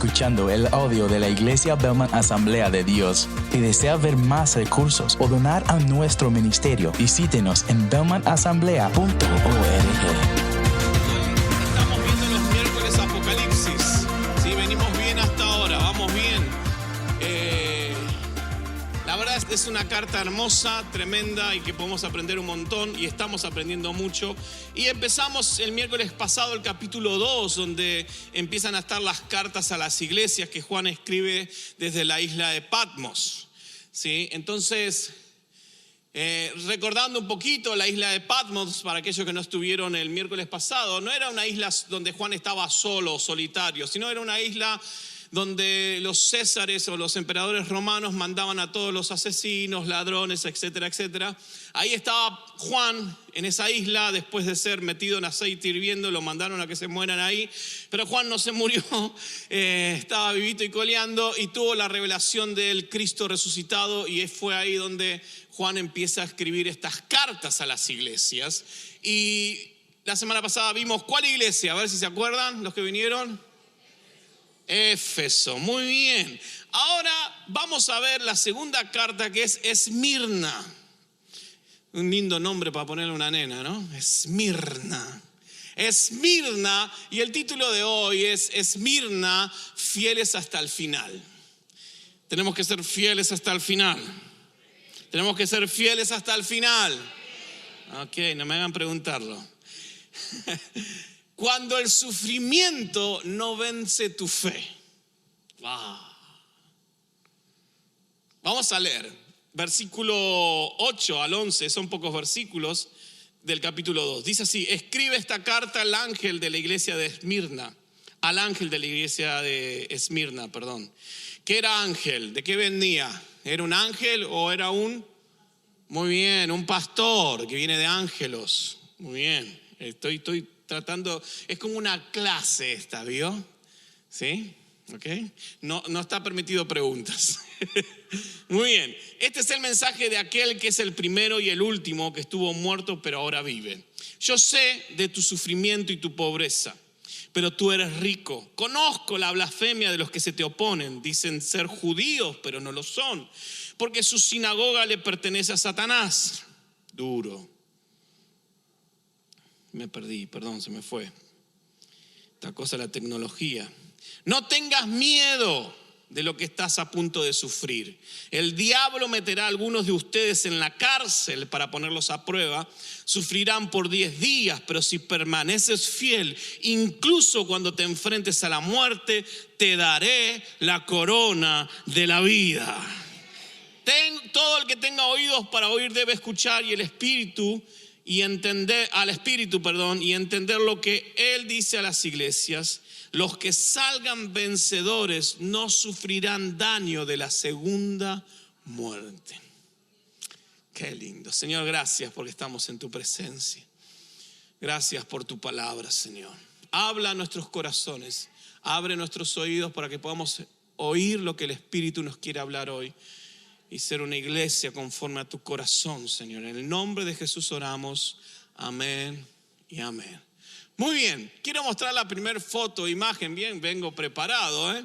escuchando el audio de la Iglesia Bellman Asamblea de Dios. Si desea ver más recursos o donar a nuestro ministerio, visítenos en bellmanasamblea.org. Estamos viendo los miércoles Apocalipsis. Sí, venimos bien hasta ahora, vamos bien. La verdad es una carta hermosa, tremenda y que podemos aprender un montón y estamos aprendiendo mucho. Y empezamos el miércoles pasado el capítulo 2, donde empiezan a estar las cartas a las iglesias que Juan escribe desde la isla de Patmos. ¿Sí? Entonces, recordando un poquito la isla de Patmos, para aquellos que no estuvieron el miércoles pasado, no era una isla donde Juan estaba solo, solitario, sino era una isla donde los césares o los emperadores romanos mandaban a todos los asesinos, ladrones, etcétera, etcétera. Ahí estaba Juan en esa isla, después de ser metido en aceite hirviendo, lo mandaron a que se mueran ahí. Pero Juan no se murió, estaba vivito y coleando y tuvo la revelación del Cristo resucitado, y fue ahí donde Juan empieza a escribir estas cartas a las iglesias. Y la semana pasada vimos ¿cuál iglesia? A ver si se acuerdan los que vinieron. Éfeso, muy bien. Ahora vamos a ver la segunda carta, que es Esmirna. Un lindo nombre para ponerle a una nena, ¿no? Esmirna. Esmirna, y el título de hoy es Esmirna, fieles hasta el final. Tenemos que ser fieles hasta el final. Tenemos que ser fieles hasta el final. Ok, no me hagan preguntarlo. Cuando el sufrimiento no vence tu fe. Wow. Vamos a leer versículo 8 al 11, son pocos versículos del capítulo 2. Dice así: escribe esta carta al ángel de la iglesia de Esmirna, al ángel de la iglesia de Esmirna, perdón. ¿Qué era ángel? ¿De qué venía? ¿Era un ángel o era muy bien, un pastor que viene de ángelos? Muy bien, estoy tratando, es como una clase esta, ¿vio? ¿Sí? ¿Ok? No está permitido preguntas. Muy bien, este es el mensaje de aquel que es el primero y el último, que estuvo muerto pero ahora vive. Yo sé de tu sufrimiento y tu pobreza, pero tú eres rico. Conozco la blasfemia de los que se te oponen. Dicen ser judíos, pero no lo son, porque su sinagoga le pertenece a Satanás. Duro. Me perdí, perdón, se me fue. Esta cosa de la tecnología. No tengas miedo de lo que estás a punto de sufrir. El diablo meterá a algunos de ustedes en la cárcel para ponerlos a prueba. Sufrirán por 10 días, pero si permaneces fiel, incluso cuando te enfrentes a la muerte, te daré la corona de la vida. Todo el que tenga oídos para oír debe escuchar y entender lo que él dice a las iglesias. Los que salgan vencedores no sufrirán daño de la segunda muerte. Qué lindo. Señor, gracias porque estamos en tu presencia. Gracias por tu palabra, Señor. Habla a nuestros corazones, abre nuestros oídos para que podamos oír lo que el Espíritu nos quiere hablar hoy y ser una iglesia conforme a tu corazón, Señor. En el nombre de Jesús oramos. Amén y amén. Muy bien, quiero mostrar la primera imagen. Bien, vengo preparado.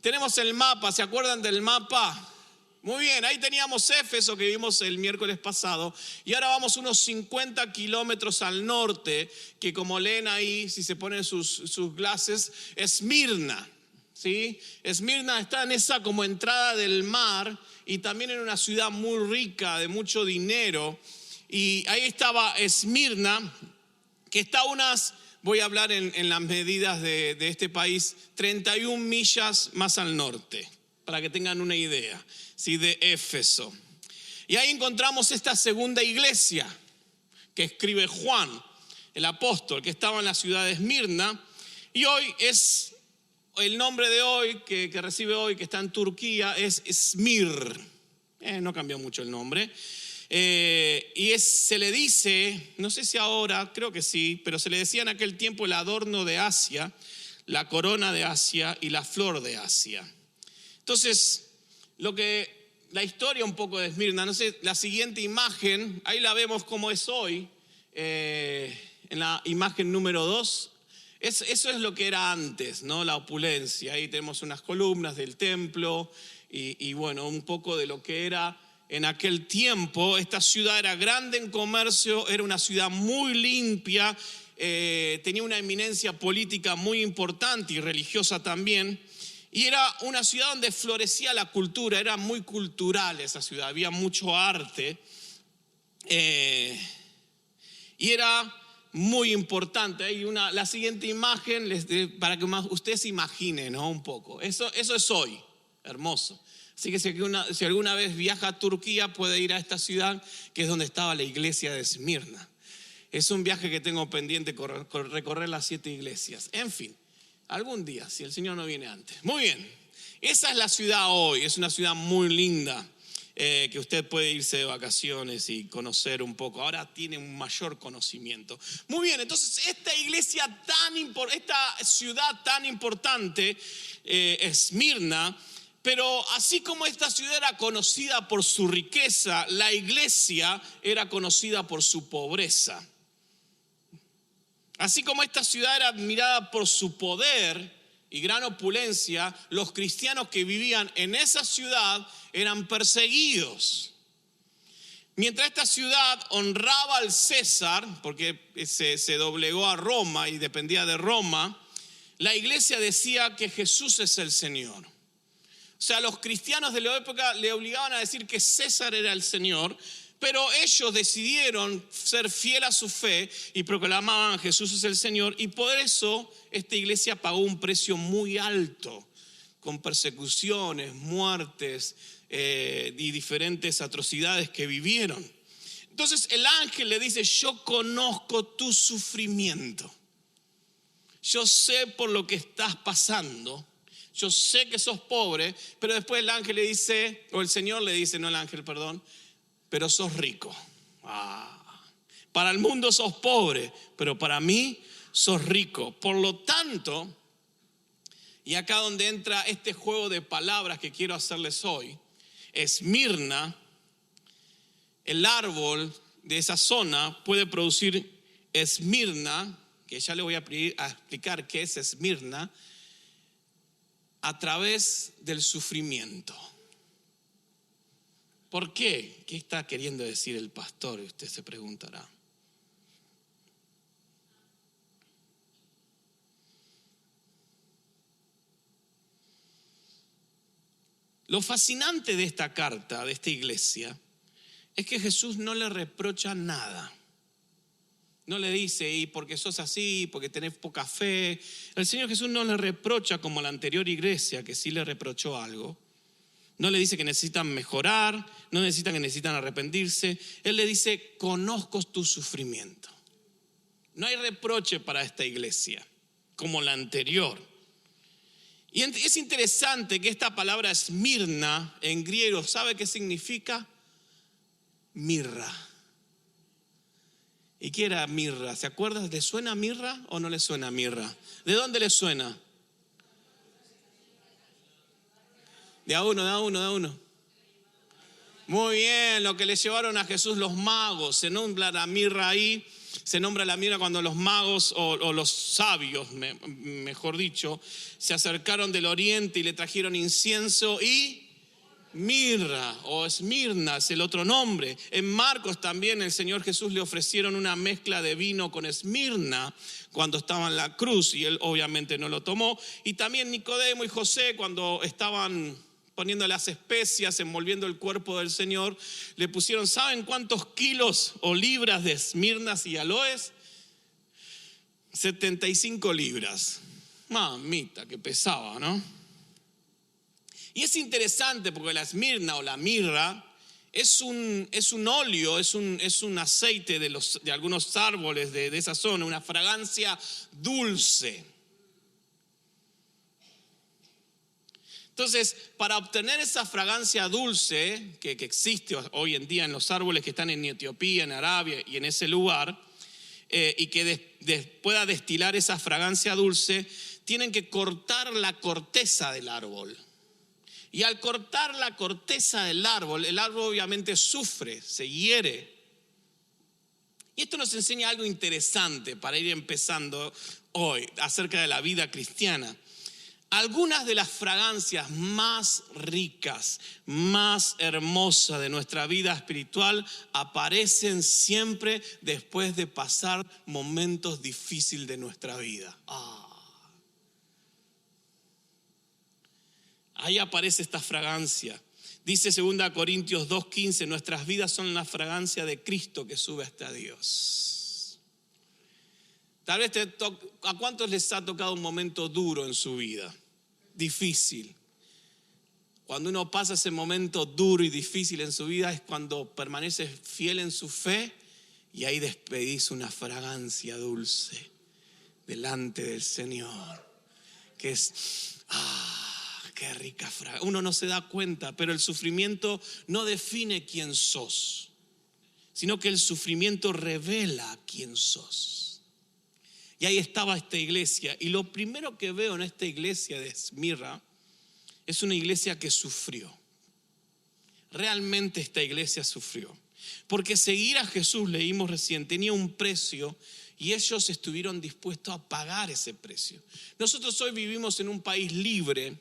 Tenemos el mapa, ¿se acuerdan del mapa? Muy bien, ahí teníamos Éfeso, que vimos el miércoles pasado, y ahora vamos unos 50 kilómetros al norte, que como leen ahí, si se ponen sus glasses, Esmirna. ¿Sí? Esmirna está en esa como entrada del mar y también en una ciudad muy rica, de mucho dinero. Y ahí estaba Esmirna, que está voy a hablar en las medidas de este país, 31 millas más al norte, para que tengan una idea, ¿sí? De Éfeso. Y ahí encontramos esta segunda iglesia que escribe Juan, el apóstol, que estaba en la ciudad de Esmirna. Y hoy es el nombre de hoy, que recibe hoy, que está en Turquía, es Esmir. No cambió mucho el nombre. Se le dice, no sé si ahora, creo que sí, pero se le decía en aquel tiempo el adorno de Asia, la corona de Asia y la flor de Asia. Entonces, la historia un poco de Esmirna, no sé, la siguiente imagen, ahí la vemos como es hoy, en la imagen número 2. Eso es lo que era antes, ¿no? La opulencia. Ahí tenemos unas columnas del templo y bueno, un poco de lo que era en aquel tiempo. Esta ciudad era grande en comercio, era una ciudad muy limpia, tenía una eminencia política muy importante y religiosa también. Y era una ciudad donde florecía la cultura, era muy cultural esa ciudad, había mucho arte. Y era muy importante. Hay la siguiente imagen para que ustedes se imaginen, ¿no? Un poco. Eso es hoy, hermoso. Así que si alguna vez viaja a Turquía, puede ir a esta ciudad que es donde estaba la iglesia de Esmirna. Es un viaje que tengo pendiente, recorrer las 7 iglesias. En fin, algún día, si el Señor no viene antes. Muy bien, esa es la ciudad hoy. Es una ciudad muy linda. Que usted puede irse de vacaciones y conocer un poco. Ahora tiene un mayor conocimiento. Muy bien, entonces esta ciudad tan importante, Esmirna, pero así como esta ciudad era conocida por su riqueza, la iglesia era conocida por su pobreza. Así como esta ciudad era admirada por su poder y gran opulencia, los cristianos que vivían en esa ciudad eran perseguidos. Mientras esta ciudad honraba al César, porque se doblegó a Roma y dependía de Roma, la iglesia decía que Jesús es el Señor. O sea, los cristianos de la época le obligaban a decir que César era el Señor, pero ellos decidieron ser fiel a su fe y proclamaban Jesús es el Señor, y por eso esta iglesia pagó un precio muy alto, con persecuciones, muertes y diferentes atrocidades que vivieron. Entonces el ángel le dice: yo conozco tu sufrimiento, yo sé por lo que estás pasando, yo sé que sos pobre. Pero después el ángel le dice, o el Señor le dice, no el ángel, perdón, pero sos rico. Para el mundo sos pobre, pero para mí sos rico. Por lo tanto, y acá donde entra este juego de palabras que quiero hacerles hoy, Esmirna, el árbol de esa zona puede producir Esmirna, que ya le voy a explicar qué es Esmirna, a través del sufrimiento. ¿Por qué? ¿Qué está queriendo decir el pastor? Usted se preguntará. Lo fascinante de esta carta, de esta iglesia, es que Jesús no le reprocha nada. No le dice, y porque sos así, porque tenés poca fe. El Señor Jesús no le reprocha como la anterior iglesia, que sí le reprochó algo. No le dice que necesitan mejorar, no necesitan arrepentirse. Él le dice: conozco tu sufrimiento. No hay reproche para esta iglesia como la anterior. Y es interesante que esta palabra Esmirna en griego, ¿sabe qué significa? Mirra. ¿Y qué era mirra? ¿Se acuerdan? ¿Le suena mirra o no le suena mirra? ¿De dónde le suena? De a uno. Muy bien, lo que le llevaron a Jesús los magos. Se nombra la mirra ahí. Se nombra la mirra cuando los magos o los sabios, mejor dicho, se acercaron del oriente y le trajeron incienso y mirra, o Esmirna es el otro nombre. En Marcos también el Señor Jesús le ofrecieron una mezcla de vino con Esmirna cuando estaba en la cruz, y él obviamente no lo tomó. Y también Nicodemo y José, cuando estaban poniendo las especias, envolviendo el cuerpo del Señor, le pusieron, ¿saben cuántos kilos o libras de esmirnas y aloes? 75 libras. Mamita, que pesaba, ¿no? Y es interesante porque la esmirna o la mirra es un óleo, es un aceite de algunos árboles de esa zona, una fragancia dulce. Entonces, para obtener esa fragancia dulce que existe hoy en día en los árboles que están en Etiopía, en Arabia y en ese lugar, y que pueda destilar esa fragancia dulce, tienen que cortar la corteza del árbol. Y al cortar la corteza del árbol, el árbol obviamente sufre, se hiere. Y esto nos enseña algo interesante para ir empezando hoy acerca de la vida cristiana. Algunas de las fragancias más ricas, más hermosas de nuestra vida espiritual aparecen siempre después de pasar momentos difíciles de nuestra vida. Ahí aparece esta fragancia. Dice 2 Corintios 2:15, nuestras vidas son la fragancia de Cristo que sube hasta Dios. Tal vez ¿a cuántos les ha tocado un momento duro en su vida? Difícil. Cuando uno pasa ese momento duro y difícil en su vida es cuando permaneces fiel en su fe y ahí despedís una fragancia dulce delante del Señor. Que es, qué rica fragancia. Uno no se da cuenta, pero el sufrimiento no define quién sos, sino que el sufrimiento revela quién sos. Y ahí estaba esta iglesia. Y lo primero que veo en esta iglesia de Esmirna es una iglesia que sufrió. Realmente esta iglesia sufrió. Porque seguir a Jesús, leímos recién, tenía un precio y ellos estuvieron dispuestos a pagar ese precio. Nosotros hoy vivimos en un país libre,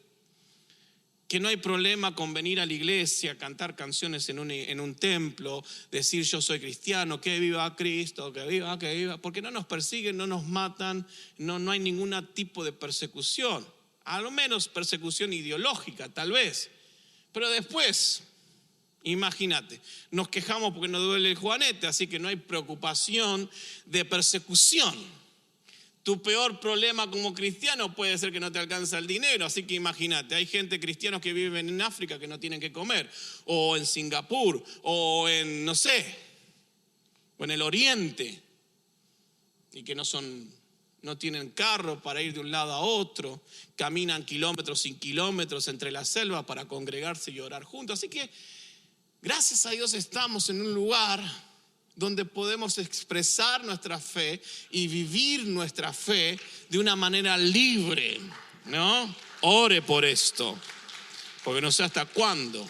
que no hay problema con venir a la iglesia, cantar canciones en un templo, decir yo soy cristiano, que viva Cristo, que viva, porque no nos persiguen, no nos matan, no hay ningún tipo de persecución, a lo menos persecución ideológica tal vez, pero después, imagínate, nos quejamos porque nos duele el juanete, así que no hay preocupación de persecución. Tu peor problema como cristiano puede ser que no te alcanza el dinero, así que imagínate, hay gente cristianos que viven en África que no tienen que comer, o en Singapur, o en, no sé, o en el Oriente, y que no tienen carro para ir de un lado a otro, caminan kilómetros sin kilómetros entre la selva para congregarse y orar juntos. Así que, gracias a Dios estamos en un lugar donde podemos expresar nuestra fe y vivir nuestra fe de una manera libre, ¿no? Ore por esto, porque no sé hasta cuándo.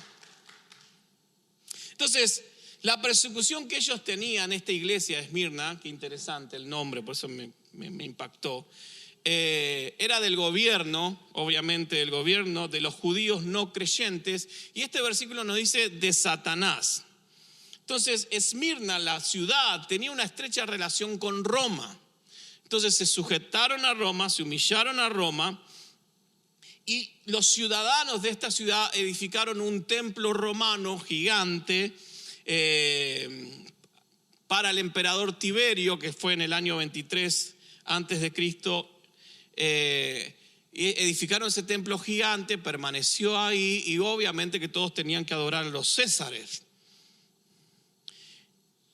Entonces, la persecución que ellos tenían, esta iglesia de Esmirna, qué interesante el nombre, por eso me impactó, era del gobierno, obviamente del gobierno de los judíos no creyentes, y este versículo nos dice de Satanás. Entonces, Esmirna, la ciudad, tenía una estrecha relación con Roma. Entonces se sujetaron a Roma, se humillaron a Roma, y los ciudadanos de esta ciudad edificaron un templo romano gigante para el emperador Tiberio, que fue en el año 23 antes de Cristo. Edificaron ese templo gigante, permaneció ahí, y obviamente que todos tenían que adorar a los césares.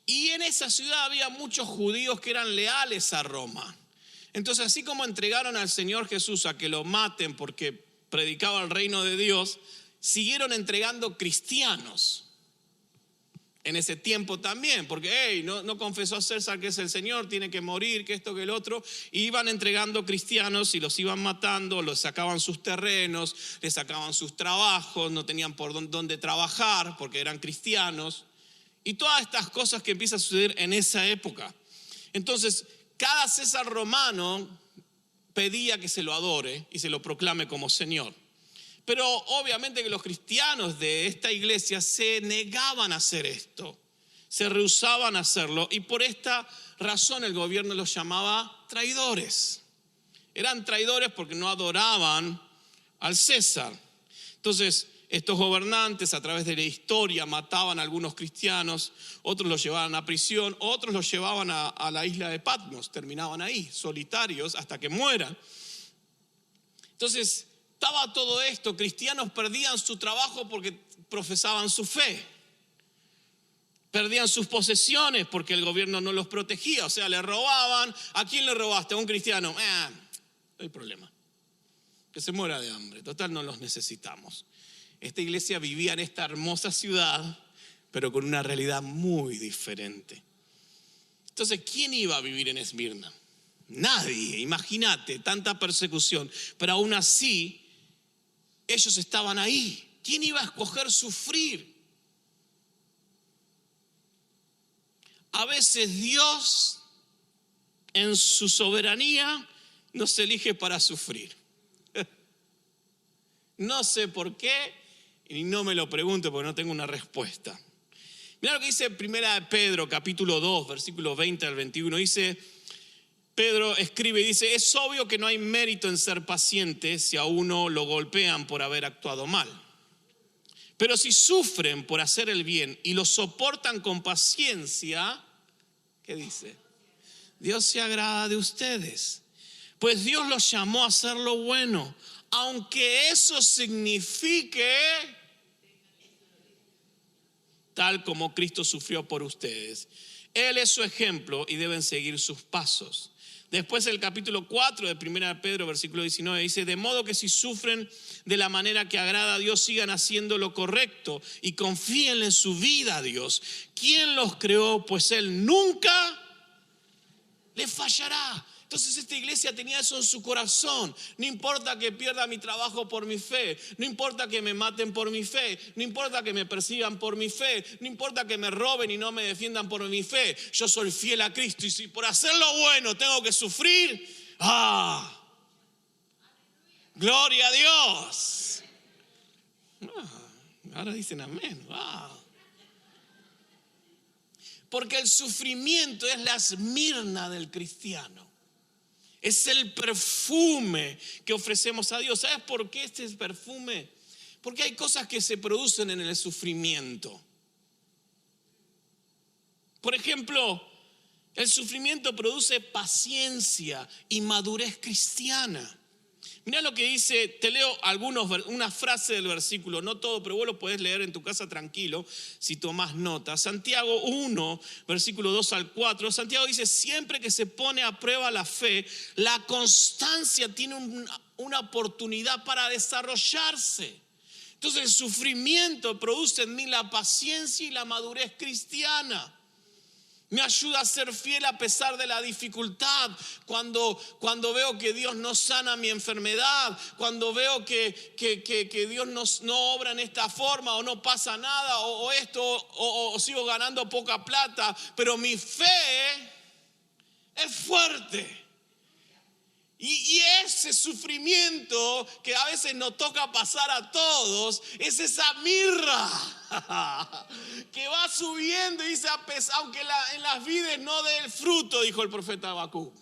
Y en esa ciudad había muchos judíos que eran leales a Roma. Entonces, así como entregaron al Señor Jesús a que lo maten porque predicaba el reino de Dios, siguieron entregando cristianos en ese tiempo también, porque no confesó a César que es el Señor, tiene que morir, que esto, que el otro. Y iban entregando cristianos y los iban matando, los sacaban sus terrenos, les sacaban sus trabajos, no tenían por dónde trabajar porque eran cristianos. Y todas estas cosas que empiezan a suceder en esa época. Entonces, cada César romano pedía que se lo adore y se lo proclame como Señor. Pero obviamente que los cristianos de esta iglesia se negaban a hacer esto, se rehusaban a hacerlo, y por esta razón el gobierno los llamaba traidores. Eran traidores porque no adoraban al César. Entonces, estos gobernantes a través de la historia mataban a algunos cristianos, otros los llevaban a prisión, otros los llevaban a la isla de Patmos, terminaban ahí, solitarios hasta que mueran. Entonces, estaba todo esto, cristianos perdían su trabajo porque profesaban su fe, perdían sus posesiones porque el gobierno no los protegía, o sea, le robaban. ¿A quién le robaste? A un cristiano. No hay problema, que se muera de hambre, total no los necesitamos. Esta iglesia vivía en esta hermosa ciudad, pero con una realidad muy diferente. Entonces, ¿quién iba a vivir en Esmirna? Nadie, imagínate, tanta persecución, pero aún así, ellos estaban ahí. ¿Quién iba a escoger sufrir? A veces Dios, en su soberanía, nos elige para sufrir. No sé por qué y no me lo pregunto porque no tengo una respuesta. Mira lo que dice 1 Pedro, capítulo 2, versículos 20 al 21. Pedro escribe y dice: es obvio que no hay mérito en ser paciente si a uno lo golpean por haber actuado mal. Pero si sufren por hacer el bien y lo soportan con paciencia, ¿qué dice? Dios se agrada de ustedes, pues Dios los llamó a hacer lo bueno, aunque eso signifique tal como Cristo sufrió por ustedes. Él es su ejemplo y deben seguir sus pasos. Después el capítulo 4 de 1 Pedro, versículo 19, dice: de modo que si sufren de la manera que agrada a Dios, sigan haciendo lo correcto y confíen en su vida a Dios. ¿Quién los creó? Pues Él nunca les fallará. Entonces esta iglesia tenía eso en su corazón. No importa que pierda mi trabajo por mi fe, no importa que me maten por mi fe, no importa que me persigan por mi fe, no importa que me roben y no me defiendan por mi fe. Yo soy fiel a Cristo y si por hacer lo bueno tengo que sufrir, gloria a Dios. Ahora dicen amén. Porque el sufrimiento es la esmirna del cristiano. Es el perfume que ofrecemos a Dios. ¿Sabes por qué este es perfume? Porque hay cosas que se producen en el sufrimiento. Por ejemplo, el sufrimiento produce paciencia y madurez cristiana. Mira lo que dice, te leo una frase del versículo, no todo, pero vos lo podés leer en tu casa tranquilo si tomás nota. Santiago 1, versículo 2 al 4, Santiago dice: siempre que se pone a prueba la fe, la constancia tiene una oportunidad para desarrollarse. Entonces el sufrimiento produce en mí la paciencia y la madurez cristiana. Me ayuda a ser fiel a pesar de la dificultad. Cuando veo que Dios no sana mi enfermedad, cuando veo que Dios no obra en esta forma, o no pasa nada, o sigo ganando poca plata, pero mi fe es fuerte. Y ese sufrimiento que a veces nos toca pasar a todos, es esa mirra que va subiendo y dice: aunque en las vides no dé el fruto, dijo el profeta Habacuc,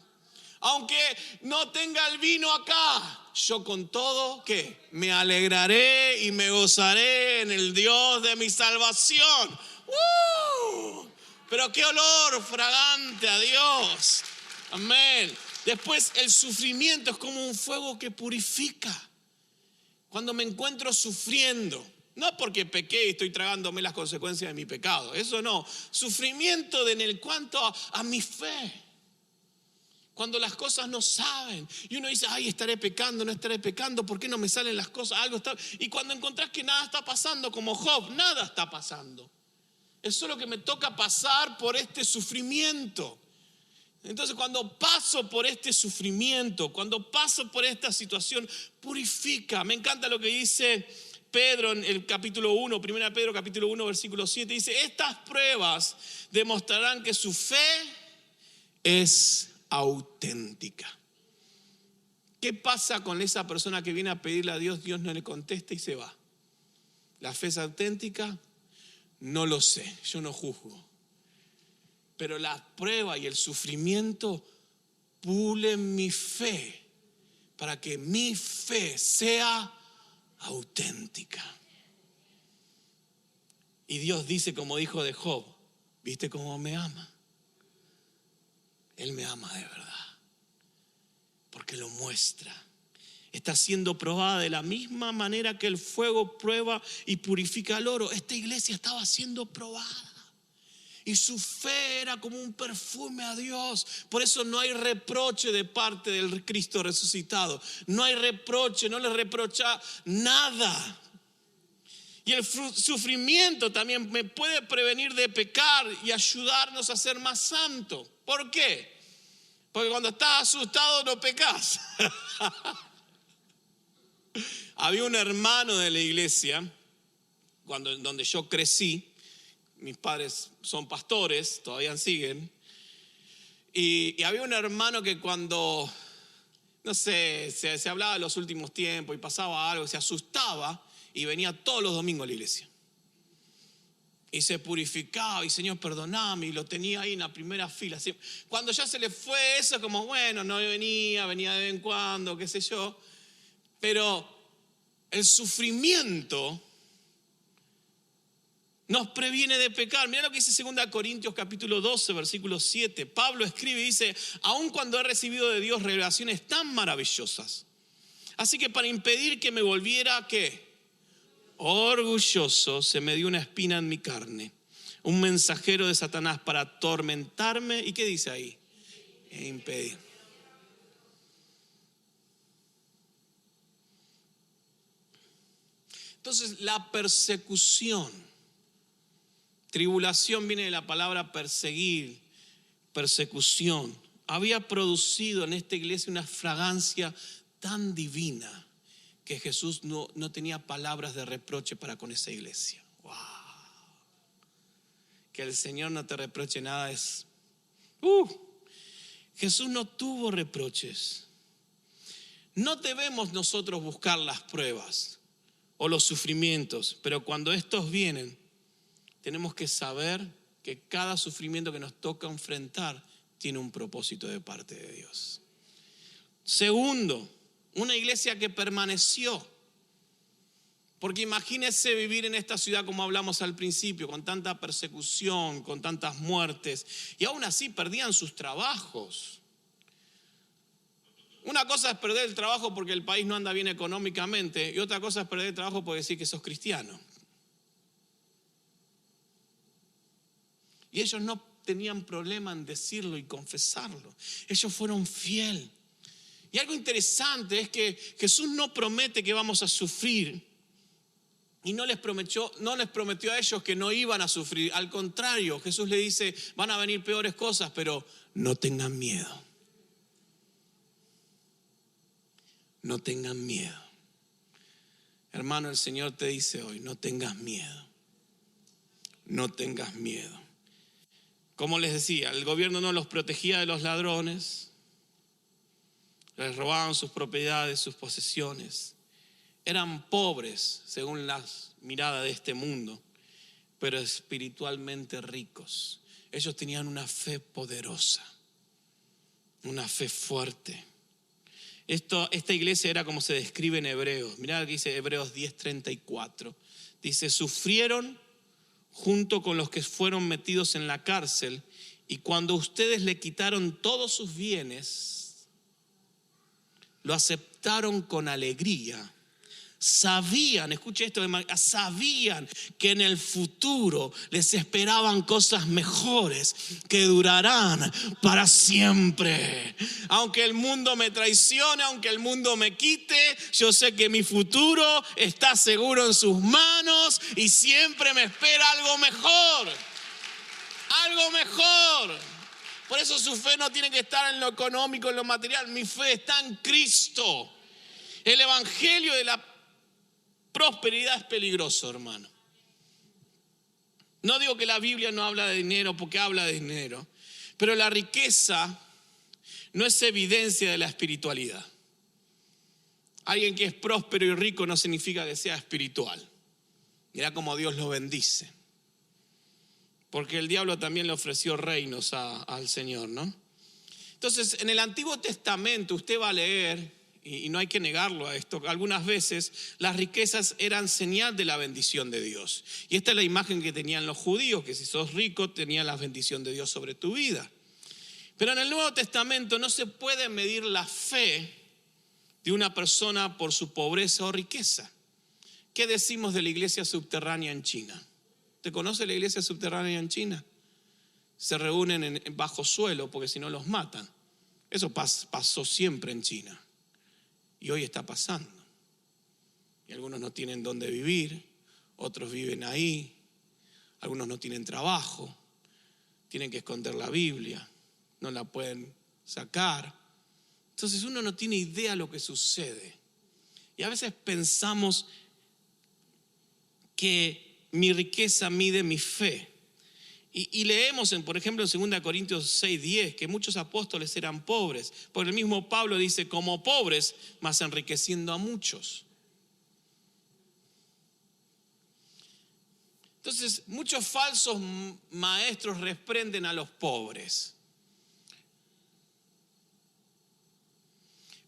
aunque no tenga el vino acá, yo con todo, ¿qué? Me alegraré y me gozaré en el Dios de mi salvación. Pero qué olor fragante a Dios. Amén. Después el sufrimiento es como un fuego que purifica. Cuando me encuentro sufriendo, no porque pequé y estoy tragándome las consecuencias de mi pecado, eso no. Sufrimiento en el cuanto a mi fe. Cuando las cosas no saben y uno dice: ay, estaré pecando, no estaré pecando, ¿por qué no me salen las cosas? Algo está. Y cuando encontrás que nada está pasando, como Job, nada está pasando. Es solo que me toca pasar por este sufrimiento. Entonces cuando paso por este sufrimiento, cuando paso por esta situación, purifica. Me encanta lo que dice Pedro en el capítulo 1, 1 Pedro capítulo 1, versículo 7. Dice: estas pruebas demostrarán que su fe es auténtica. ¿Qué pasa con esa persona que viene a pedirle a Dios, Dios no le contesta y se va? ¿La fe es auténtica? No lo sé, yo no juzgo. Pero la prueba y el sufrimiento pulen mi fe para que mi fe sea auténtica. Y Dios dice, como dijo de Job: ¿viste cómo me ama? Él me ama de verdad, porque lo muestra. Está siendo probada de la misma manera que el fuego prueba y purifica el oro. Esta iglesia estaba siendo probada. Y su fe era como un perfume a Dios. Por eso no hay reproche de parte del Cristo resucitado. No hay reproche, no le reprocha nada. Y el sufrimiento también me puede prevenir de pecar y ayudarnos a ser más santos. ¿Por qué? Porque cuando estás asustado no pecas. Había un hermano de la iglesia donde yo crecí. mis padres son pastores, todavía siguen. Y había un hermano que cuando, no sé, se hablaba de los últimos tiempos y pasaba algo, se asustaba y venía todos los domingos a la iglesia. Y se purificaba y Señor, perdoname, y lo tenía ahí en la primera fila. Cuando ya se le fue eso, como bueno, no venía de vez en cuando, qué sé yo. Pero el sufrimiento nos previene de pecar. Mira lo que dice 2 Corintios capítulo 12, versículo 7. Pablo escribe y dice, aun cuando he recibido de Dios revelaciones tan maravillosas. Así que para impedir que me volviera, ¿qué? Orgulloso, se me dio una espina en mi carne, un mensajero de Satanás para atormentarme. ¿Y qué dice ahí? E impedir. Entonces la persecución, tribulación viene de la palabra perseguir, persecución, había producido en esta iglesia una fragancia tan divina que Jesús no tenía palabras de reproche para con esa iglesia. ¡Wow! Que el Señor no te reproche nada es... Jesús no tuvo reproches. No debemos nosotros buscar las pruebas o los sufrimientos, pero cuando estos vienen, tenemos que saber que cada sufrimiento que nos toca enfrentar tiene un propósito de parte de Dios. Segundo, una iglesia que permaneció. Porque imagínense vivir en esta ciudad como hablamos al principio, con tanta persecución, con tantas muertes, y aún así perdían sus trabajos. Una cosa es perder el trabajo porque el país no anda bien económicamente, y otra cosa es perder el trabajo por decir que sos cristiano. Y ellos no tenían problema en decirlo y confesarlo. Ellos fueron fieles. Y algo interesante es que Jesús no promete que vamos a sufrir. Y no les prometió a ellos que no iban a sufrir. Al contrario, Jesús le dice, van a venir peores cosas, pero no tengan miedo. No tengan miedo. Hermano, el Señor te dice hoy, no tengas miedo. No tengas miedo. Como les decía, el gobierno no los protegía de los ladrones. Les robaban sus propiedades, sus posesiones. Eran pobres según las miradas de este mundo, pero espiritualmente ricos. Ellos tenían una fe poderosa, una fe fuerte. Esta iglesia era como se describe en Hebreos. Mirá lo que dice Hebreos 10:34. Dice, sufrieron junto con los que fueron metidos en la cárcel, y cuando ustedes le quitaron todos sus bienes, lo aceptaron con alegría. Sabían, escuche esto, sabían que en el futuro les esperaban cosas mejores que durarán para siempre. Aunque el mundo me traicione, aunque el mundo me quite, yo sé que mi futuro está seguro en sus manos y siempre me espera algo mejor. Algo mejor. Por eso su fe no tiene que estar en lo económico, en lo material. Mi fe está en Cristo. El evangelio de la prosperidad es peligroso, hermano. No digo que la Biblia no habla de dinero, porque habla de dinero. Pero la riqueza no es evidencia de la espiritualidad. Alguien que es próspero y rico no significa que sea espiritual. Mirá cómo Dios lo bendice. Porque el diablo también le ofreció reinos al Señor, ¿no? Entonces, en el Antiguo Testamento usted va a leer, y no hay que negarlo a esto, algunas veces las riquezas eran señal de la bendición de Dios. Y esta es la imagen que tenían los judíos, que si sos rico tenías la bendición de Dios sobre tu vida. Pero en el Nuevo Testamento no se puede medir la fe de una persona por su pobreza o riqueza. ¿Qué decimos de la iglesia subterránea en China? ¿Te conoce la iglesia subterránea en China? Se reúnen bajo suelo porque si no los matan. Eso pasó siempre en China. Y hoy está pasando. Y algunos no tienen dónde vivir, otros viven ahí, algunos no tienen trabajo, tienen que esconder la Biblia, no la pueden sacar. Entonces uno no tiene idea de lo que sucede. Y a veces pensamos que mi riqueza mide mi fe. Y leemos, por ejemplo, en 2 Corintios 6:10, que muchos apóstoles eran pobres. Porque el mismo Pablo dice, como pobres, mas enriqueciendo a muchos. Entonces, muchos falsos maestros reprenden a los pobres.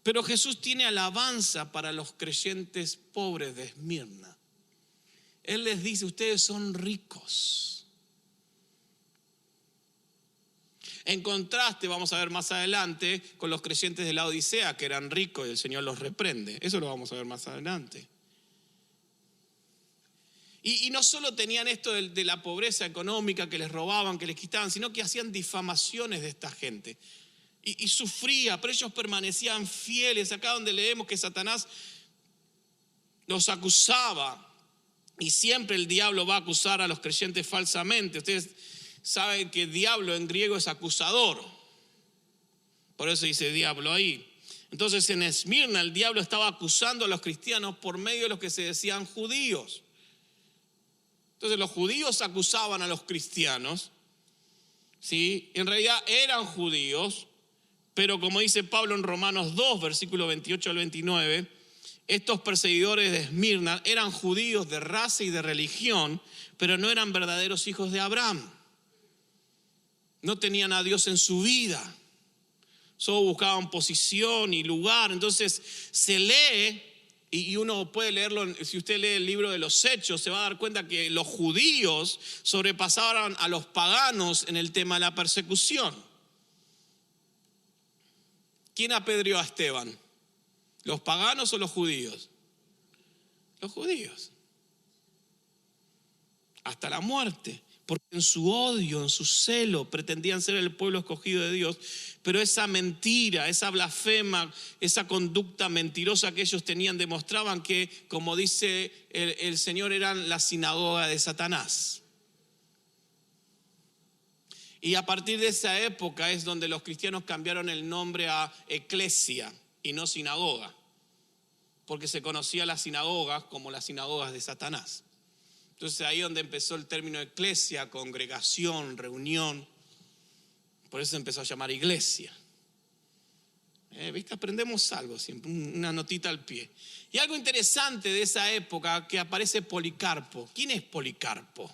Pero Jesús tiene alabanza para los creyentes pobres de Esmirna. Él les dice, ustedes son ricos. En contraste, vamos a ver más adelante, con los creyentes de la Odisea, que eran ricos y el Señor los reprende. Eso lo vamos a ver más adelante. Y no solo tenían esto de la pobreza económica, que les robaban, que les quitaban, sino que hacían difamaciones de esta gente. Y sufría, pero ellos permanecían fieles. Acá donde leemos que Satanás los acusaba. Y siempre el diablo va a acusar a los creyentes falsamente. Ustedes saben que diablo en griego es acusador. Por eso dice diablo ahí. Entonces en Esmirna el diablo estaba acusando a los cristianos por medio de los que se decían judíos. Entonces los judíos acusaban a los cristianos, ¿sí? En realidad eran judíos, pero como dice Pablo en Romanos 2, versículo 28 al 29, estos perseguidores de Esmirna eran judíos de raza y de religión, pero no eran verdaderos hijos de Abraham. No tenían a Dios en su vida, solo buscaban posición y lugar. Entonces se lee. Y uno puede leerlo, si usted lee el libro de los Hechos, se va a dar cuenta que los judíos sobrepasaban a los paganos en el tema de la persecución. ¿Quién apedreó a Esteban? ¿Los paganos o los judíos? Los judíos. Hasta la muerte. Porque en su odio, en su celo, pretendían ser el pueblo escogido de Dios. Pero esa mentira, esa blasfema, esa conducta mentirosa que ellos tenían, demostraban que, como dice el Señor, eran la sinagoga de Satanás. Y a partir de esa época es donde los cristianos cambiaron el nombre a eclesia y no sinagoga. Porque se conocía las sinagogas como las sinagogas de Satanás. Entonces ahí donde empezó el término eclesia, congregación, reunión. Por eso se empezó a llamar iglesia. ¿Viste? Aprendemos algo siempre, una notita al pie. Y algo interesante de esa época que aparece Policarpo. ¿Quién es Policarpo?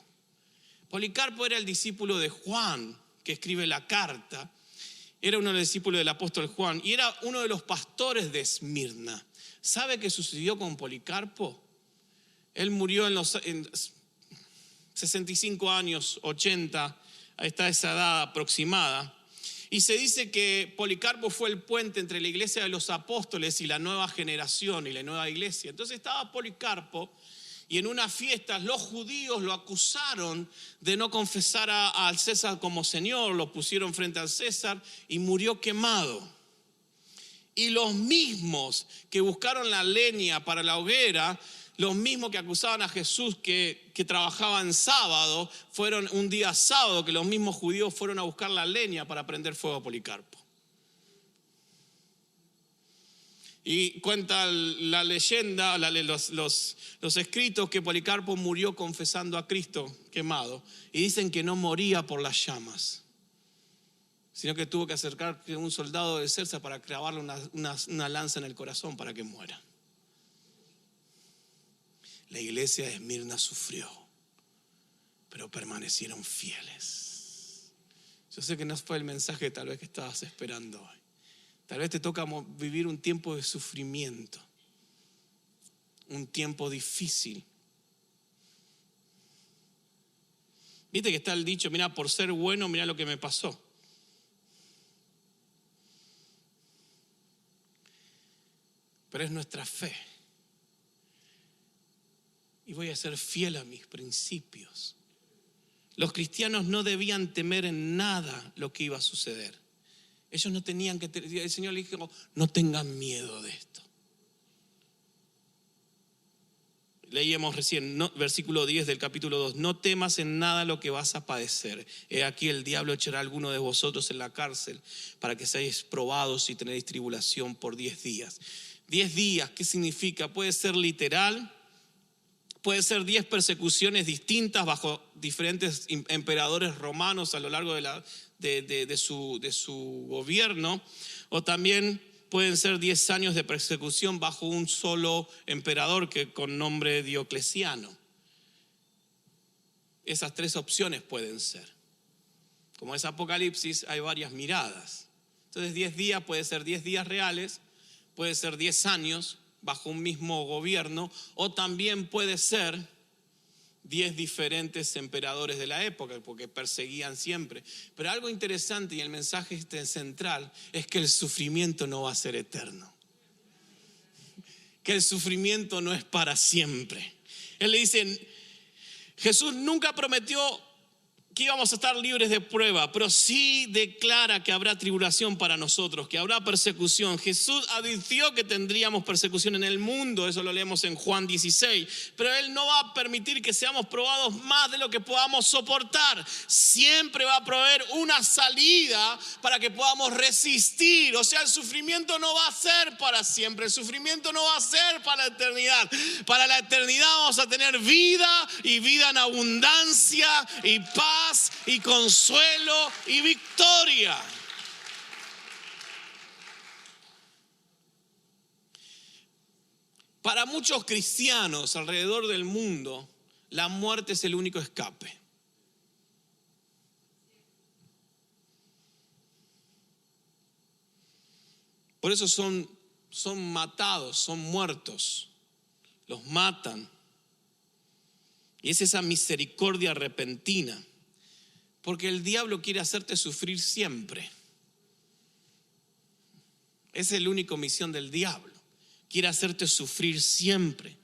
Policarpo era el discípulo de Juan, que escribe la carta. Era uno de los discípulos del apóstol Juan y era uno de los pastores de Esmirna. ¿Sabe qué sucedió con Policarpo? Él murió en 65 años, 80, está esa edad aproximada. Y se dice que Policarpo fue el puente entre la iglesia de los apóstoles y la nueva generación y la nueva iglesia. Entonces estaba Policarpo y en unas fiestas los judíos lo acusaron de no confesar al César como Señor, lo pusieron frente al César y murió quemado. Y los mismos que buscaron la leña para la hoguera, los mismos que acusaban a Jesús que trabajaba en sábado, fueron un día sábado que los mismos judíos fueron a buscar la leña para prender fuego a Policarpo. Y cuenta la leyenda, los escritos, que Policarpo murió confesando a Cristo quemado. Y dicen que no moría por las llamas, sino que tuvo que acercarse a un soldado de César para clavarle una lanza en el corazón para que muera. La iglesia de Esmirna sufrió, pero permanecieron fieles. Yo sé que no fue el mensaje tal vez que estabas esperando hoy. Tal vez te toca vivir un tiempo de sufrimiento, un tiempo difícil. Viste que está el dicho, mira, por ser bueno, mira lo que me pasó. Pero es nuestra fe. Y voy a ser fiel a mis principios. Los cristianos no debían temer en nada lo que iba a suceder. Ellos no tenían que, el Señor les dijo, no tengan miedo de esto. Leíamos recién, versículo 10 del capítulo 2, no temas en nada lo que vas a padecer. He aquí el diablo echará a alguno de vosotros en la cárcel para que seáis probados y tenéis tribulación por 10 días. 10 días, ¿qué significa? Puede ser literal, Puede ser 10 persecuciones distintas bajo diferentes emperadores romanos a lo largo de su gobierno. O también pueden ser 10 años de persecución bajo un solo emperador con nombre Diocleciano. Esas 3 opciones pueden ser. Como es Apocalipsis, hay varias miradas. Entonces 10 días puede ser 10 días reales, puede ser 10 años bajo un mismo gobierno, o también puede ser 10 diferentes emperadores de la época, porque perseguían siempre. Pero algo interesante, y el mensaje central, es que el sufrimiento no va a ser eterno. Que el sufrimiento no es para siempre. Él le dice, Jesús nunca prometió que íbamos a estar libres de prueba, pero sí declara que habrá tribulación para nosotros, que habrá persecución. Jesús advirtió que tendríamos persecución en el mundo, eso lo leemos en Juan 16, pero Él no va a permitir que seamos probados más de lo que podamos soportar. Siempre va a proveer una salida para que podamos resistir. O sea, el sufrimiento no va a ser para siempre, el sufrimiento no va a ser para la eternidad. Para la eternidad vamos a tener vida, y vida en abundancia, y paz, y consuelo y victoria. Para muchos cristianos alrededor del mundo, la muerte es el único escape. Por eso son matados, son muertos, los matan. Y es esa misericordia repentina. Porque el diablo quiere hacerte sufrir siempre. Esa es la única misión del diablo. Quiere hacerte sufrir siempre.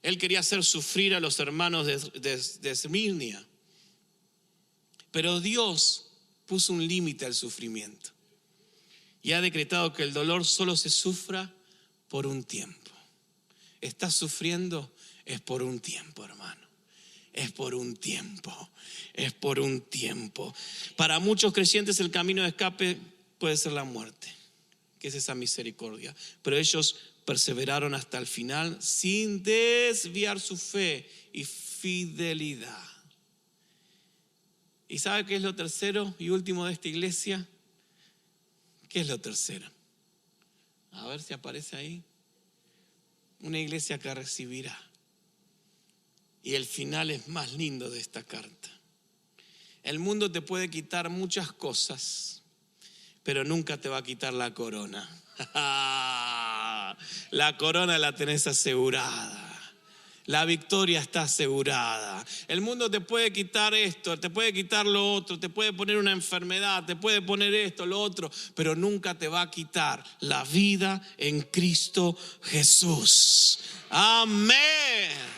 Él quería hacer sufrir a los hermanos de Esmirnia. Pero Dios puso un límite al sufrimiento. Y ha decretado que el dolor solo se sufra por un tiempo. Estás sufriendo, es por un tiempo, hermano. Es por un tiempo, es por un tiempo. Para muchos creyentes el camino de escape puede ser la muerte, que es esa misericordia. Pero ellos perseveraron hasta el final sin desviar su fe y fidelidad. ¿Y sabe qué es lo tercero y último de esta iglesia? ¿Qué es lo tercero? A ver si aparece ahí. Una iglesia que recibirá. Y el final es más lindo de esta carta. El mundo te puede quitar muchas cosas, pero nunca te va a quitar la corona. La corona la tenés asegurada. La victoria está asegurada. El mundo te puede quitar esto, te puede quitar lo otro, te puede poner una enfermedad, te puede poner esto, lo otro, pero nunca te va a quitar la vida en Cristo Jesús. Amén.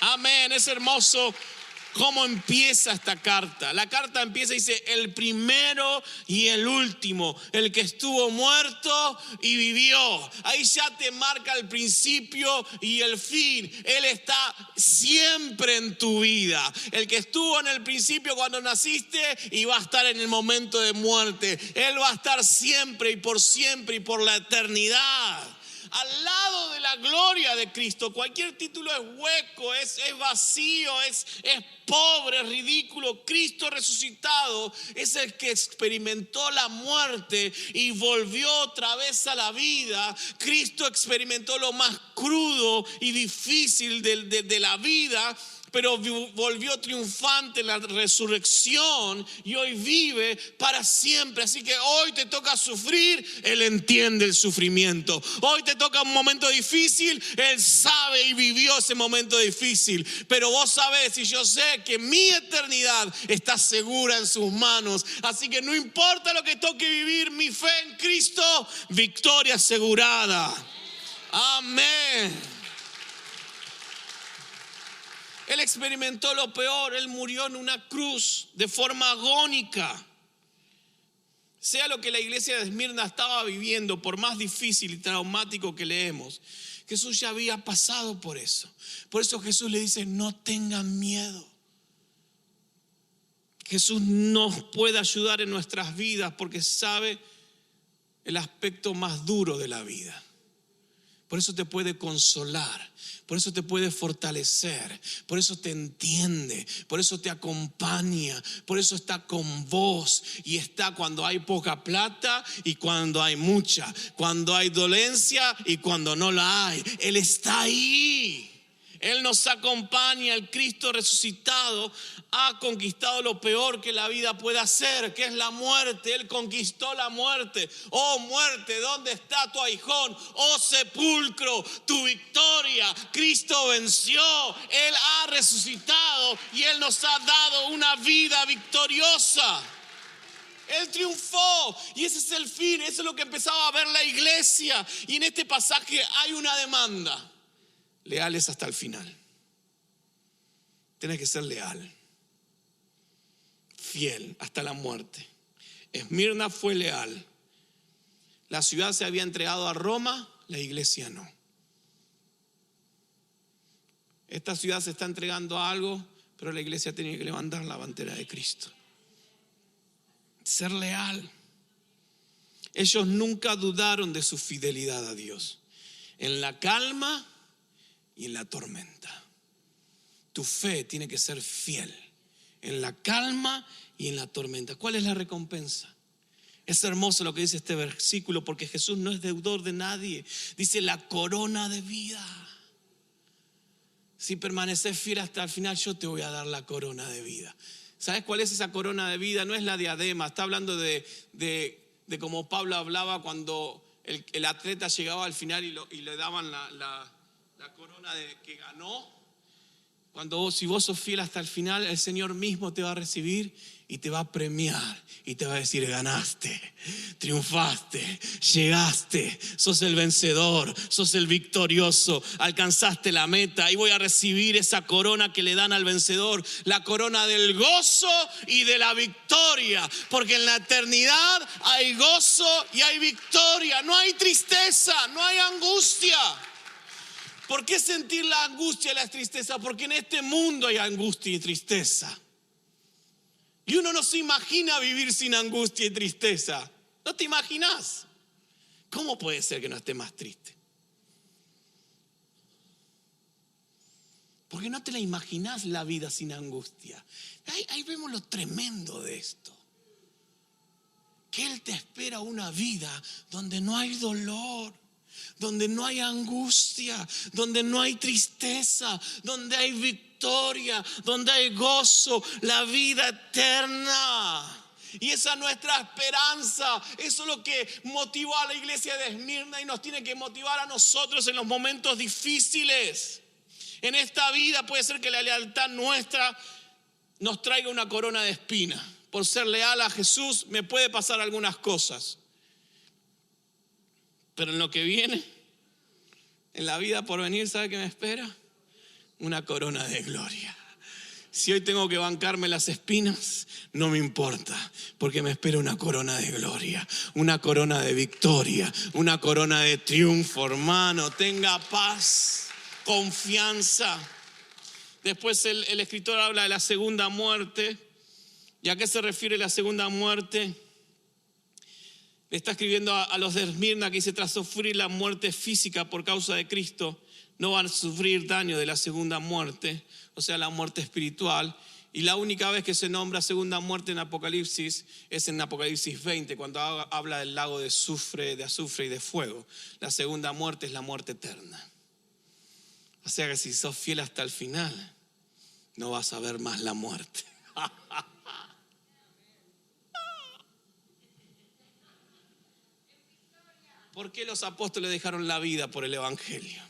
Amén, es hermoso cómo empieza esta carta. La carta empieza y dice, el primero y el último, el que estuvo muerto y vivió. Ahí ya te marca el principio y el fin. Él está siempre en tu vida. El que estuvo en el principio cuando naciste y va a estar en el momento de muerte. Él va a estar siempre y por la eternidad. Al lado de la gloria de Cristo, cualquier título es hueco, es vacío, es pobre, es ridículo. Cristo resucitado es el que experimentó la muerte y volvió otra vez a la vida. Cristo experimentó lo más crudo y difícil de la vida, pero volvió triunfante en la resurrección y hoy vive para siempre. Así que hoy te toca sufrir, Él entiende el sufrimiento. Hoy te toca un momento difícil, Él sabe y vivió ese momento difícil. Pero vos sabés y yo sé que mi eternidad está segura en sus manos. Así que no importa lo que toque vivir, mi fe en Cristo, victoria asegurada. Amén. Él experimentó lo peor, Él murió en una cruz de forma agónica. Sea lo que la iglesia de Esmirna estaba viviendo, por más difícil y traumático que leemos, Jesús ya había pasado por eso. Por eso Jesús le dice, no tengan miedo. Jesús nos puede ayudar en nuestras vidas porque sabe el aspecto más duro de la vida. Por eso te puede consolar, por eso te puede fortalecer, por eso te entiende, por eso te acompaña, por eso está con vos y está cuando hay poca plata y cuando hay mucha, cuando hay dolencia y cuando no la hay. Él está ahí. Él nos acompaña. El Cristo resucitado ha conquistado lo peor que la vida puede hacer, que es la muerte. Él conquistó la muerte. Oh muerte, ¿dónde está tu aguijón? Oh sepulcro, tu victoria. Cristo venció. Él ha resucitado y Él nos ha dado una vida victoriosa. Él triunfó y ese es el fin. Eso es lo que empezaba a ver la iglesia. Y en este pasaje hay una demanda: leales hasta el final. Tienes que ser leal, fiel hasta la muerte. Esmirna fue leal. La ciudad se había entregado a Roma, la iglesia no. Esta ciudad se está entregando a algo, pero la iglesia tiene que levantar la bandera de Cristo. Ser leal. Ellos nunca dudaron de su fidelidad a Dios. En la calma y en la tormenta. Tu fe tiene que ser fiel en la calma y en la tormenta. ¿Cuál es la recompensa? Es hermoso lo que dice este versículo, porque Jesús no es deudor de nadie. Dice la corona de vida. Si permaneces fiel hasta el final, yo te voy a dar la corona de vida. ¿Sabes cuál es esa corona de vida? No es la diadema. Está hablando de como Pablo hablaba cuando el atleta llegaba al final y le daban la corona que ganó. Si vos sos fiel hasta el final, el Señor mismo te va a recibir y te va a premiar y te va a decir: ganaste, triunfaste, llegaste, sos el vencedor, sos el victorioso, alcanzaste la meta. Y voy a recibir esa corona que le dan al vencedor, la corona del gozo y de la victoria, porque en la eternidad hay gozo y hay victoria. No hay tristeza, no hay angustia. ¿Por qué sentir la angustia y la tristeza? Porque en este mundo hay angustia y tristeza. Y uno no se imagina vivir sin angustia y tristeza. ¿No te imaginas? ¿Cómo puede ser que no esté más triste? Porque no te la imaginas la vida sin angustia. Ahí vemos lo tremendo de esto. Que Él te espera una vida donde no hay dolor, donde no hay angustia, donde no hay tristeza, donde hay victoria, donde hay gozo, la vida eterna. Y esa es nuestra esperanza. Eso es lo que motivó a la iglesia de Esmirna y nos tiene que motivar a nosotros en los momentos difíciles. En esta vida puede ser que la lealtad nuestra nos traiga una corona de espinas. Por ser leal a Jesús me puede pasar algunas cosas. Pero en lo que viene, en la vida por venir, ¿sabe qué me espera? Una corona de gloria. Si hoy tengo que bancarme las espinas, no me importa, porque me espera una corona de gloria, una corona de victoria, una corona de triunfo, hermano. Tenga paz, confianza. Después el escritor habla de la segunda muerte. ¿Y a qué se refiere la segunda muerte? Le está escribiendo a los de Esmirna que dice: tras sufrir la muerte física por causa de Cristo, no van a sufrir daño de la segunda muerte, o sea, la muerte espiritual. Y la única vez que se nombra segunda muerte en Apocalipsis es en Apocalipsis 20, cuando habla del lago de azufre y de fuego. La segunda muerte es la muerte eterna. O sea que si sos fiel hasta el final, no vas a ver más la muerte. ¿Por qué los apóstoles dejaron la vida por el evangelio?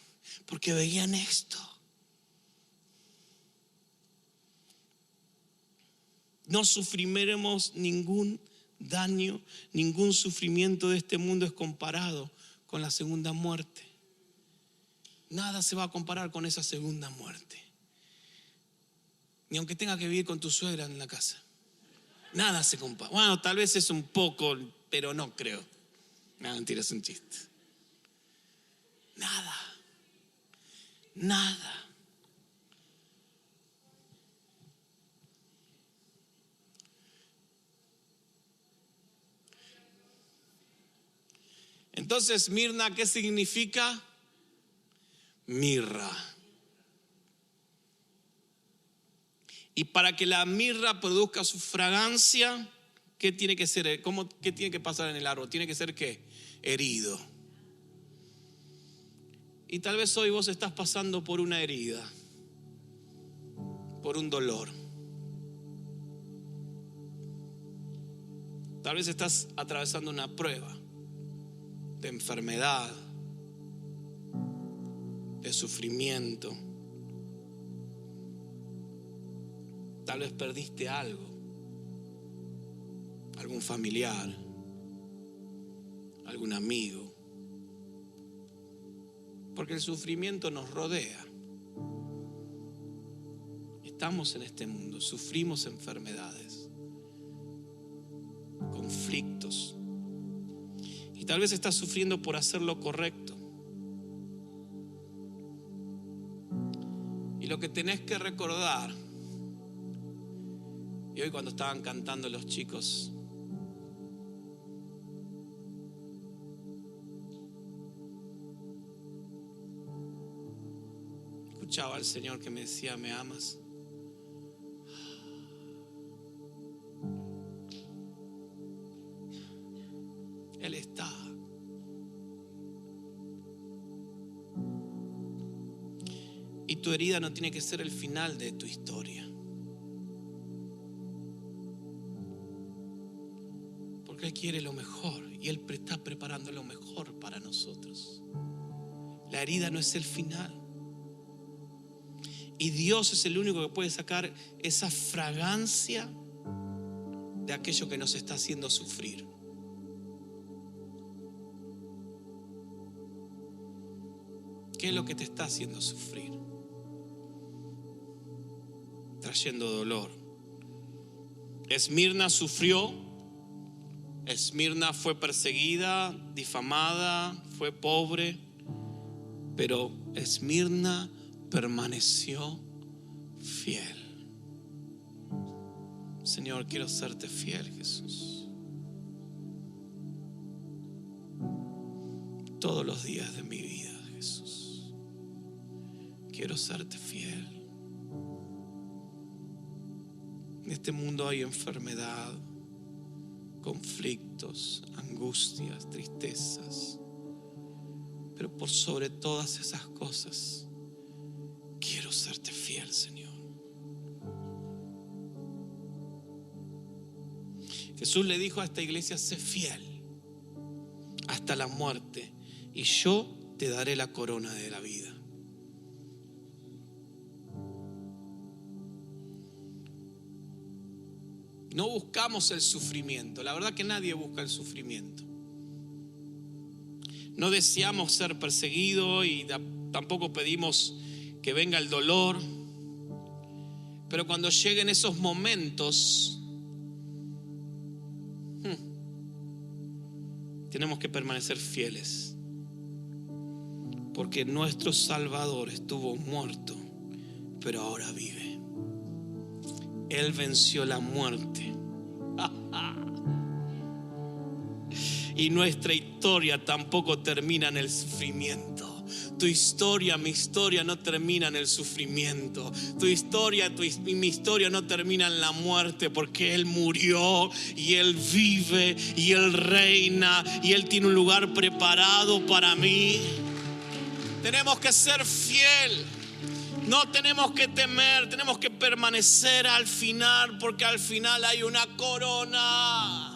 Porque veían esto. No sufriremos ningún daño, ningún sufrimiento de este mundo es comparado con la segunda muerte. Nada se va a comparar con esa segunda muerte. Ni aunque tenga que vivir con tu suegra en la casa. Nada se compara. Bueno, tal vez es un poco, pero no creo. No, mentira, es un chiste. Nada. Entonces, Esmirna, ¿qué significa? mirra. Y para que la mirra produzca su fragancia, ¿qué tiene que ser? ¿Qué tiene que pasar en el árbol? Tiene que ser ¿qué? Herido. Y tal vez hoy vos estás pasando por una herida, por un dolor. Tal vez estás atravesando una prueba de enfermedad, de sufrimiento. Tal vez perdiste algo, algún familiar, algún amigo. Porque el sufrimiento nos rodea. Estamos en este mundo, sufrimos enfermedades, conflictos. Y tal vez estás sufriendo por hacer lo correcto. Y lo que tenés que recordar, y hoy cuando estaban cantando los chicos, escuchaba al Señor que me decía: ¿me amas? Él está. Y tu herida no tiene que ser el final de tu historia. Porque Él quiere lo mejor y Él está preparando lo mejor para nosotros. La herida no es el final. Y Dios es el único que puede sacar esa fragancia de aquello que nos está haciendo sufrir. ¿Qué es lo que te está haciendo sufrir? Trayendo dolor. Esmirna sufrió. Esmirna fue perseguida, difamada, fue pobre. Pero Esmirna permaneció fiel. Señor, quiero serte fiel, Jesús. Todos los días de mi vida, Jesús. Quiero serte fiel. En este mundo hay enfermedad, conflictos, angustias, tristezas. Pero por sobre todas esas cosas, quiero serte fiel, Señor. Jesús le dijo a esta iglesia: sé fiel hasta la muerte y yo te daré la corona de la vida. No buscamos el sufrimiento. La verdad que nadie busca el sufrimiento. No deseamos ser perseguidos y tampoco pedimos que venga el dolor. Pero cuando lleguen esos momentos, tenemos que permanecer fieles. Porque nuestro Salvador estuvo muerto, pero ahora vive. Él venció la muerte. Y nuestra historia tampoco termina en el sufrimiento. Tu historia, mi historia no termina en el sufrimiento. Tu historia, mi historia no termina en la muerte, porque Él murió y Él vive y Él reina y Él tiene un lugar preparado para mí. Tenemos que ser fiel. No tenemos que temer, tenemos que permanecer al final, porque al final hay una corona.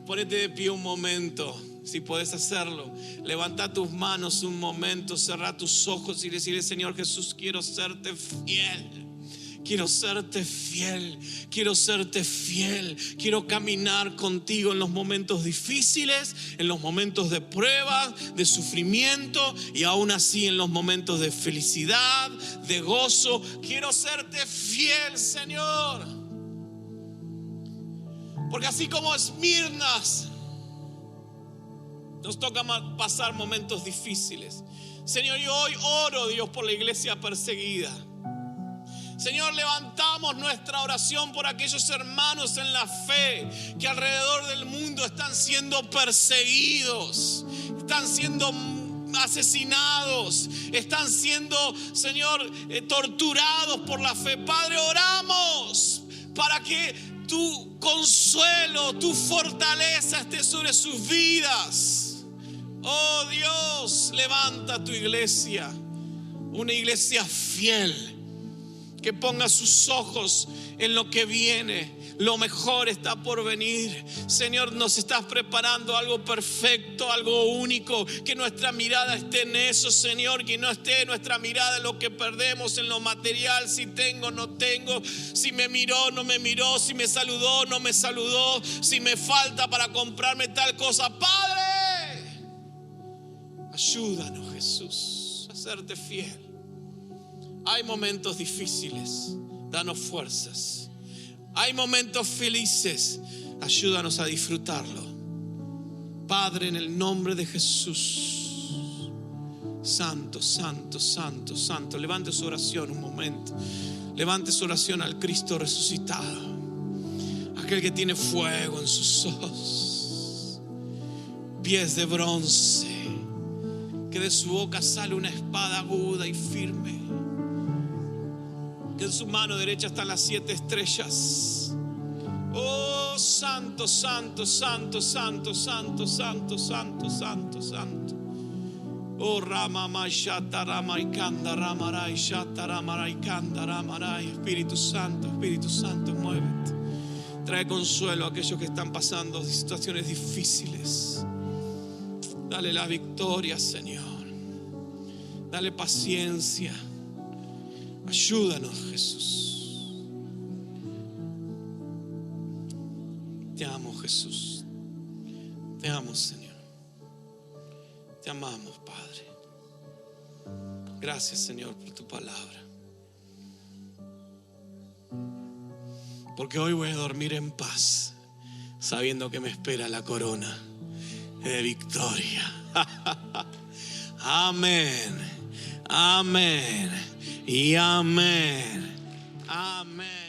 Ponete de pie un momento, si puedes hacerlo. Levanta tus manos un momento, cerrá tus ojos y decirle: Señor Jesús, quiero serte fiel. Quiero serte fiel, quiero serte fiel. Quiero caminar contigo en los momentos difíciles, en los momentos de prueba, de sufrimiento, y aún así en los momentos de felicidad, de gozo. Quiero serte fiel, Señor. Porque así como Esmirna, nos toca pasar momentos difíciles. Señor, yo hoy oro, Dios, por la iglesia perseguida. Señor, levantamos nuestra oración por aquellos hermanos en la fe que alrededor del mundo están siendo perseguidos, están siendo asesinados, están siendo, Señor, torturados por la fe. Padre, oramos para que tu consuelo, tu fortaleza esté sobre sus vidas. Oh Dios, levanta tu iglesia, una iglesia fiel, que ponga sus ojos en lo que viene. Lo mejor está por venir. Señor, nos estás preparando algo perfecto, algo único. Que nuestra mirada esté en eso, Señor. Que no esté nuestra mirada en lo que perdemos, en lo material. Si tengo, no tengo. Si me miró, no me miró. Si me saludó, no me saludó. Si me falta para comprarme tal cosa. Padre, ayúdanos, Jesús, a serte fiel. Hay momentos difíciles, danos fuerzas. Hay momentos felices, ayúdanos a disfrutarlo. Padre, en el nombre de Jesús. Santo, santo, santo, santo. Levante su oración un momento. Levante su oración al Cristo resucitado, aquel que tiene fuego en sus ojos, pies de bronce, que de su boca sale una espada aguda y firme, que en su mano derecha están las 7 estrellas. Oh, santo, santo, santo, santo, santo, santo, santo, santo, santo. Oh, Ramamay Shataramay Kanda Ramaray Shataramaray Kanda Ramaray. Espíritu Santo, muévete. Trae consuelo a aquellos que están pasando situaciones difíciles. Dale la victoria, Señor. Dale paciencia. Ayúdanos, Jesús. Te amo, Jesús. Te amo, Señor. Te amamos, Padre. Gracias, Señor, por tu palabra. Porque hoy voy a dormir en paz, sabiendo que me espera la corona de victoria. Amén. Amén. Y amén. Amén.